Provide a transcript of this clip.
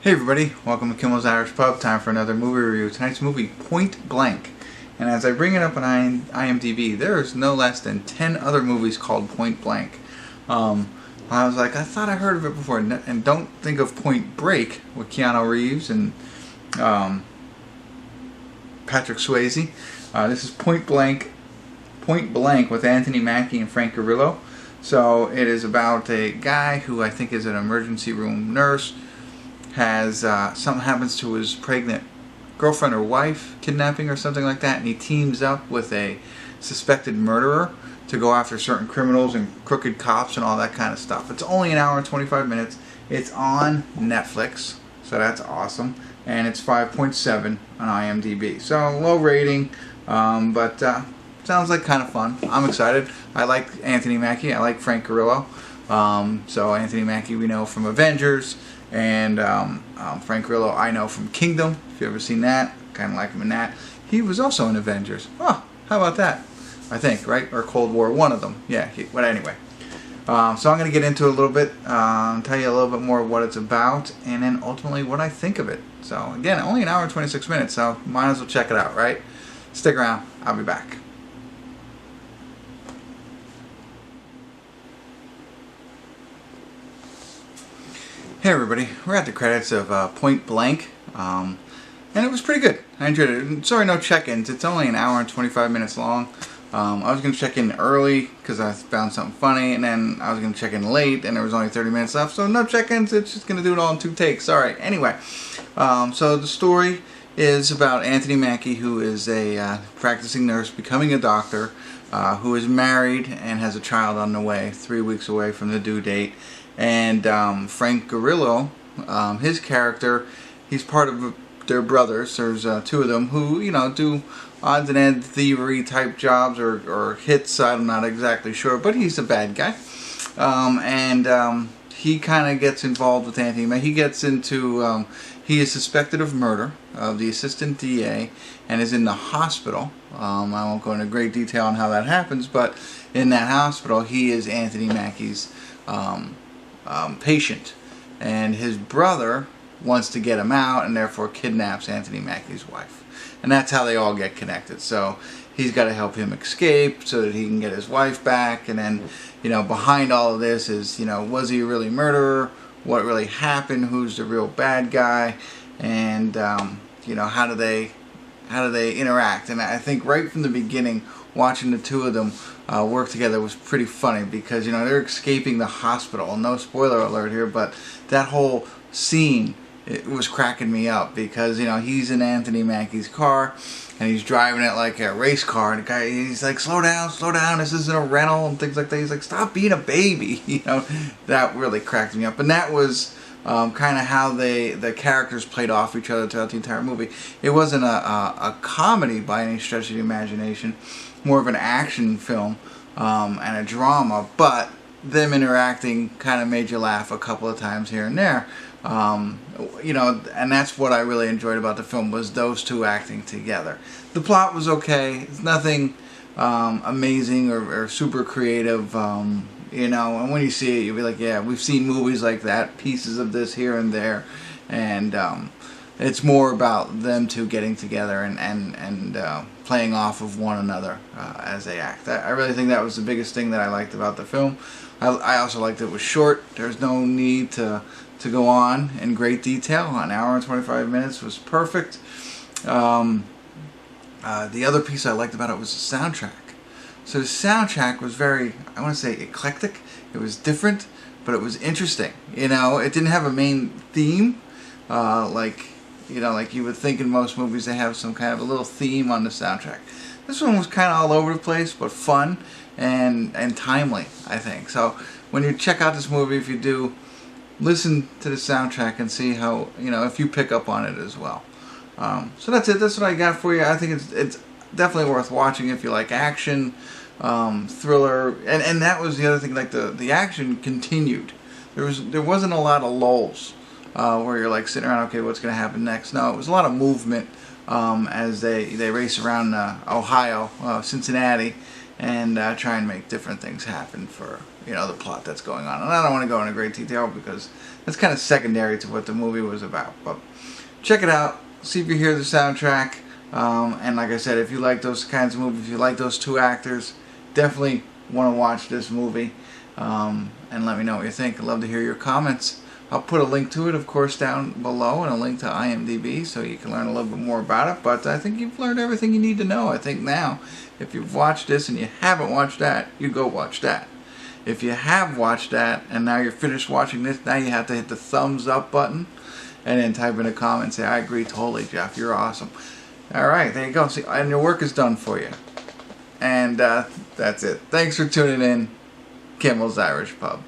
Hey everybody, welcome to Kimmel's Irish Pub. Time for another movie review. Tonight's movie, Point Blank. And as I bring it up on IMDb, there's no less than 10 other movies called Point Blank. I was like, I thought I heard of it before. And don't think of Point Break with Keanu Reeves and Patrick Swayze. This is Point Blank with Anthony Mackie and Frank Grillo. So it is about a guy who I think is an emergency room nurse. Has something happens to his pregnant girlfriend or wife, kidnapping or something like that, and he teams up with a suspected murderer to go after certain criminals and crooked cops and all that kind of stuff. It's only an hour and 25 minutes. It's on Netflix, so that's awesome, and it's 5.7 on IMDb. So low rating, but sounds like kind of fun. I'm excited. I like Anthony Mackie. I like Frank Grillo. So Anthony Mackie we know from Avengers. And Frank Grillo I know from Kingdom, if you've ever seen that. Kind of like him in that. He was also in Avengers. Oh, how about that? I think, right? Or Cold War, one of them. Yeah, but anyway. So I'm going to get into it a little bit, tell you a little bit more of what it's about, and then ultimately what I think of it. So again, only an hour and 26 minutes, so might as well check it out, right? Stick around, I'll be back. Hey everybody, we're at the credits of Point Blank, and it was pretty good. I enjoyed it. Sorry, no check-ins. It's only an hour and 25 minutes long. I was going to check in early because I found something funny, and then I was going to check in late, and there was only 30 minutes left, so no check-ins. It's just going to do it all in 2 takes. Sorry. Anyway, so the story is about Anthony Mackie, who is a practicing nurse, becoming a doctor, who is married and has a child on the way, 3 weeks away from the due date. And Frank Grillo, his character, he's part of their brothers. There's 2 of them who, you know, do odds and ends thievery type jobs or hits. I'm not exactly sure, but he's a bad guy. He kind of gets involved with Anthony. He gets into, he is suspected of murder of the assistant DA and is in the hospital. I won't go into great detail on how that happens, but in that hospital, he is Anthony Mackie's patient, and his brother wants to get him out and therefore kidnaps Anthony Mackie's wife, and that's how they all get connected. So he's got to help him escape so that he can get his wife back, and then, you know, behind all of this is, you know, was he really a murderer, what really happened, who's the real bad guy, and you know, how do they interact. And I think right from the beginning, watching the 2 of them work together was pretty funny because, you know, they're escaping the hospital. No spoiler alert here, but that whole scene, it was cracking me up because, you know, he's in Anthony Mackie's car and he's driving it like a race car, and the guy, he's like, slow down, this isn't a rental, and things like that. He's like, stop being a baby. You know, that really cracked me up. And that was kind of how the characters played off each other throughout the entire movie. It wasn't a comedy by any stretch of the imagination, more of an action film and a drama, but them interacting kind of made you laugh a couple of times here and there. You know, and that's what I really enjoyed about the film, was those 2 acting together. The plot was okay. It's nothing amazing or super creative. You know, and when you see it, you'll be like, yeah, we've seen movies like that, pieces of this here and there, and it's more about them 2 getting together and playing off of one another as they act. I really think that was the biggest thing that I liked about the film. I also liked it was short. There's no need to go on in great detail. An hour and 25 minutes was perfect. The other piece I liked about it was the soundtrack. So the soundtrack was very, I want to say, eclectic. It was different, but it was interesting. You know, it didn't have a main theme, like you would think in most movies they have some kind of a little theme on the soundtrack. This one was kind of all over the place, but fun and timely, I think. So when you check out this movie, if you do, listen to the soundtrack and see how, you know, if you pick up on it as well. So that's it. That's what I got for you. I think it's definitely worth watching if you like action, thriller, and that was the other thing. Like the action continued. There wasn't a lot of lulls where you're like sitting around, okay, what's going to happen next? No, it was a lot of movement as they race around Ohio, Cincinnati, and try and make different things happen for, you know, the plot that's going on. And I don't want to go into great detail because that's kind of secondary to what the movie was about. But check it out. See if you hear the soundtrack. And like I said, if you like those kinds of movies, if you like those two actors, definitely want to watch this movie. And let me know what you think. I'd love to hear your comments. I'll put a link to it, of course, down below, and a link to IMDb so you can learn a little bit more about it. But I think you've learned everything you need to know. I think now, if you've watched this and you haven't watched that, you go watch that. If you have watched that and now you're finished watching this, now you have to hit the thumbs up button and then type in a comment and say, I agree totally, Jeff. You're awesome. All right, there you go. See, and your work is done for you. And that's it. Thanks for tuning in. Kimmel's Irish Pub.